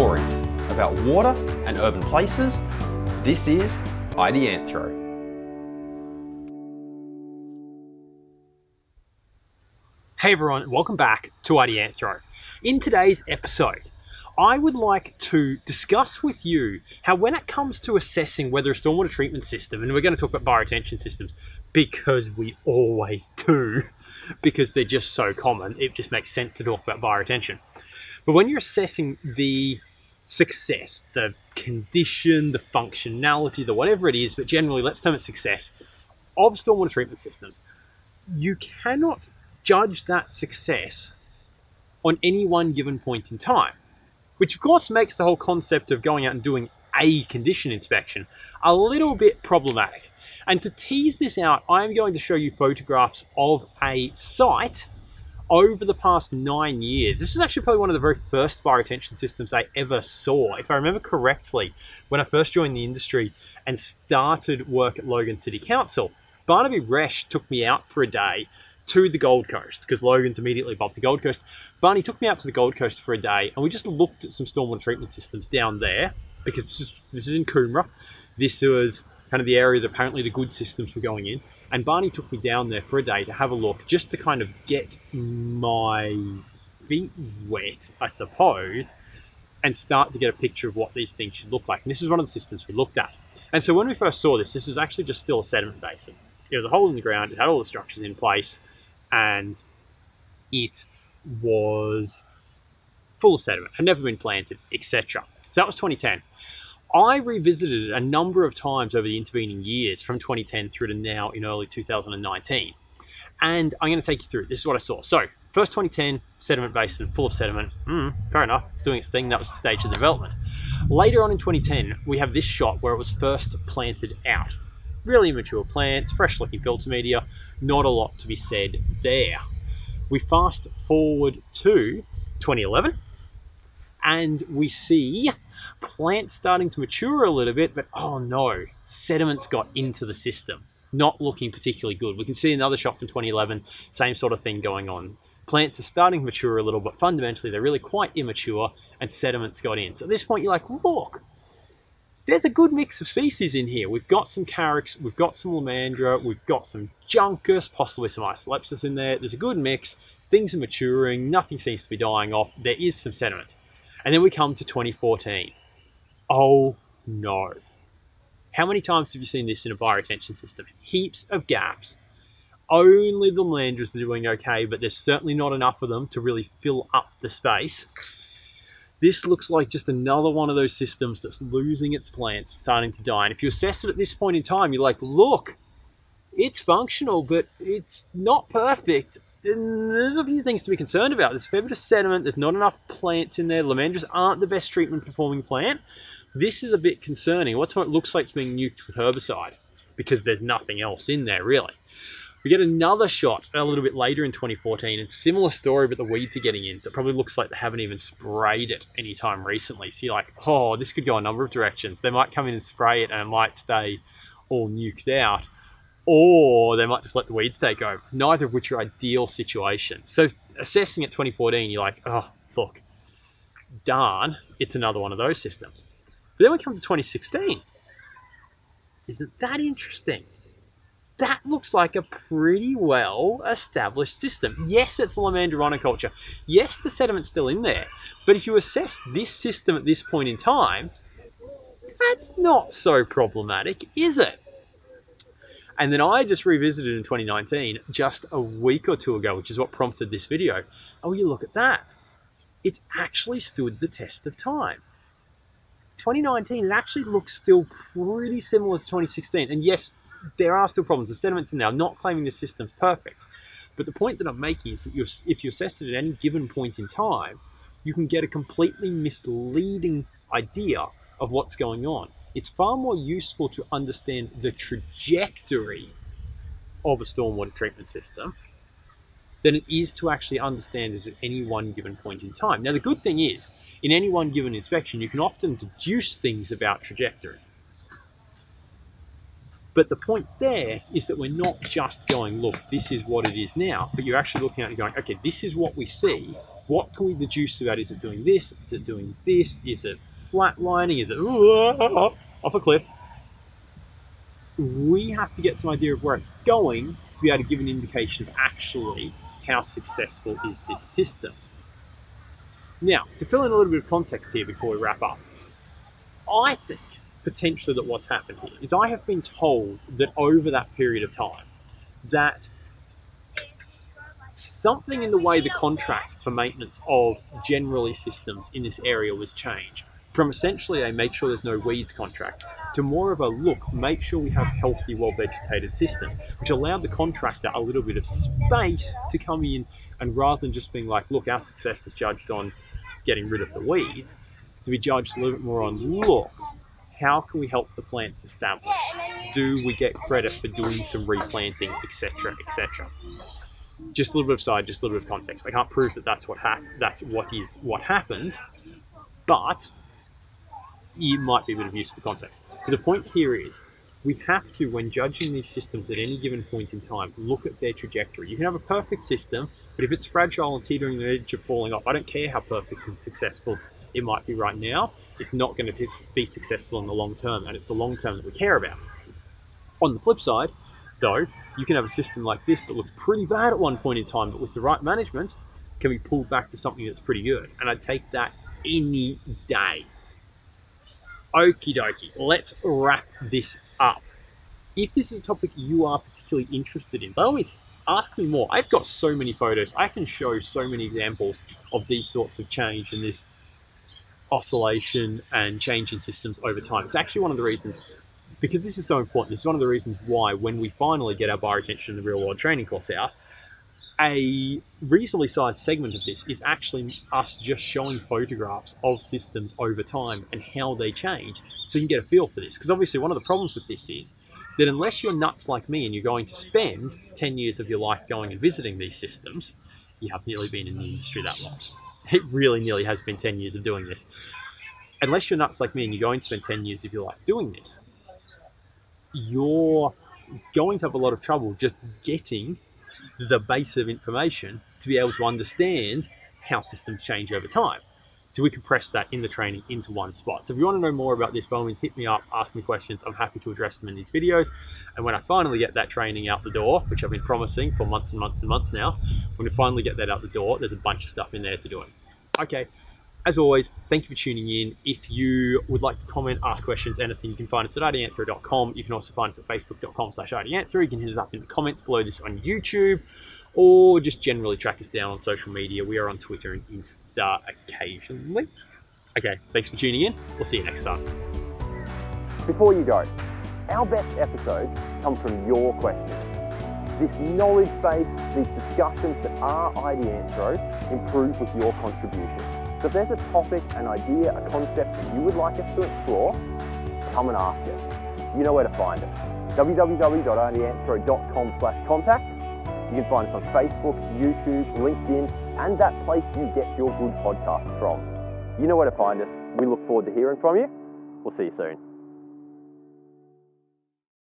stories about water and urban places. This is ID Anthro. Hey everyone, welcome back to ID Anthro. In today's episode, I would like to discuss with you how when it comes to assessing whether a stormwater treatment system, and we're going to talk about bioretention systems because we always do, because they're just so common, it just makes sense to talk about bioretention. But when you're assessing the success, the condition, the functionality, the whatever it is, but generally let's term it success, of stormwater treatment systems, you cannot judge that success on any one given point in time, which of course makes the whole concept of going out and doing a condition inspection a little bit problematic. And to tease this out, I'm going to show you photographs of a site over the past 9 years. This was actually probably one of the very first bioretention systems I ever saw. If I remember correctly, when I first joined the industry and started work at Logan City Council, Barnaby Resch took me out for a day to the Gold Coast, because Logan's immediately above the Gold Coast. Barney took me out to the Gold Coast for a day, and we just looked at some stormwater treatment systems down there, because this is in Coomera. This was kind of the area that apparently the good systems were going in. And Barney took me down there for a day to have a look, just to kind of get my feet wet, I suppose, and start to get a picture of what these things should look like. And this is one of the systems we looked at. And so when we first saw this was actually just still a sediment basin. It was a hole in the ground, it had all the structures in place, and it was full of sediment, had never been planted, etc. So that was 2010. I revisited it a number of times over the intervening years, from 2010 through to now in early 2019. And I'm going to take you through it. This is what I saw. So, first 2010, sediment basin, full of sediment. Fair enough, it's doing its thing. That was the stage of the development. Later on in 2010, we have this shot where it was first planted out. Really immature plants, fresh looking filter media, not a lot to be said there. We fast forward to 2011 and we see plants starting to mature a little bit, but oh no, sediment's got into the system. Not looking particularly good. We can see another shot from 2011, same sort of thing going on. Plants are starting to mature a little, but fundamentally they're really quite immature and sediment's got in. So at this point you're like, look, there's a good mix of species in here. We've got some Carex, we've got some Lomandra, we've got some Juncus, possibly some Isolepsis in there. There's a good mix. Things are maturing. Nothing seems to be dying off. There is some sediment. And then we come to 2014. Oh no. How many times have you seen this in a bioretention system? Heaps of gaps. Only the Lomandras are doing okay, but there's certainly not enough of them to really fill up the space. This looks like just another one of those systems that's losing its plants, starting to die. And if you assess it at this point in time, you're like, look, it's functional, but it's not perfect. And there's a few things to be concerned about. There's a fair bit of sediment. There's not enough plants in there. Lomandras aren't the best treatment performing plant. This is a bit concerning. What's what it looks like it's being nuked with herbicide, because there's nothing else in there really. We get another shot a little bit later in 2014, and similar story, but the weeds are getting in, so it probably looks like they haven't even sprayed it anytime recently. So you're like, oh, this could go a number of directions. They might come in and spray it and it might stay all nuked out, or they might just let the weeds take over, neither of which are ideal situations. So assessing at 2014, you're like, oh, look, darn, it's another one of those systems. But then we come to 2016. Isn't that interesting? That looks like a pretty well established system. Yes, it's Lomandra monoculture. Yes, the sediment's still in there. But if you assess this system at this point in time, that's not so problematic, is it? And then I just revisited in 2019, just a week or two ago, which is what prompted this video. Oh, you look at that. It's actually stood the test of time. 2019, it actually looks still pretty similar to 2016. And yes, there are still problems. The sediment's in there. I'm not claiming the system's perfect. But the point that I'm making is that if you assess it at any given point in time, you can get a completely misleading idea of what's going on. It's far more useful to understand the trajectory of a stormwater treatment system than it is to actually understand it at any one given point in time. Now, the good thing is, in any one given inspection, you can often deduce things about trajectory. But the point there is that we're not just going, look, this is what it is now, but you're actually looking at it and going, okay, this is what we see. What can we deduce about? Is it doing this? Is it doing this? Is it flatlining? Is it off a cliff? We have to get some idea of where it's going to be able to give an indication of actually how successful is this system. Now, to fill in a little bit of context here before we wrap up, I think potentially that what's happened here is I have been told that over that period of time that something in the way the contract for maintenance of generally systems in this area was changed from essentially a make sure there's no weeds contract to more of a look, make sure we have healthy, well-vegetated systems, which allowed the contractor a little bit of space to come in and rather than just being like, look, our success is judged on getting rid of the weeds, to be judged a little bit more on, look, how can we help the plants establish? Do we get credit for doing some replanting, etc., etc.? Just a little bit of side, just a little bit of context. I can't prove that that's what happened, but it might be a bit of useful context. But the point here is, we have to, when judging these systems at any given point in time, look at their trajectory. You can have a perfect system, but if it's fragile and teetering on the edge of falling off, I don't care how perfect and successful it might be right now, it's not going to be successful in the long term, and it's the long term that we care about. On the flip side, though, you can have a system like this that looks pretty bad at one point in time, but with the right management, can be pulled back to something that's pretty good. And I'd take that any day. Okie dokie, let's wrap this up. If this is a topic you are particularly interested in, by all means, ask me more. I've got so many photos. I can show so many examples of these sorts of change and this oscillation and change in systems over time. It's actually one of the reasons, because this is so important, this is one of the reasons why when we finally get our bioretention in the real world training course out, a reasonably sized segment of this is actually us just showing photographs of systems over time and how they change, so you can get a feel for this. Because obviously one of the problems with this is that unless you're nuts like me and you're going to spend 10 years of your life going and visiting these systems, you have nearly been in the industry that long. It really nearly has been 10 years of doing this. Unless you're nuts like me and you're going to spend 10 years of your life doing this, you're going to have a lot of trouble just getting the base of information to be able to understand how systems change over time. So we compress that in the training into one spot. So if you want to know more about this, by all means, hit me up, ask me questions. I'm happy to address them in these videos. And when I finally get that training out the door, which I've been promising for months and months and months now, when we finally get that out the door, there's a bunch of stuff in there to do it. Okay, as always, thank you for tuning in. If you would like to comment, ask questions, anything, you can find us at idanthro.com. You can also find us at facebook.com/idanthro. You can hit us up in the comments below this on YouTube, or just generally track us down on social media. We are on Twitter and Insta occasionally. Okay, thanks for tuning in. We'll see you next time. Before you go, our best episodes come from your questions. This knowledge base, these discussions that are iDanthro improve with your contribution. So if there's a topic, an idea, a concept that you would like us to explore, come and ask us. You know where to find us. www.idanthro.com/contact. You can find us on Facebook, YouTube, LinkedIn, and that place you get your good podcasts from. You know where to find us. We look forward to hearing from you. We'll see you soon.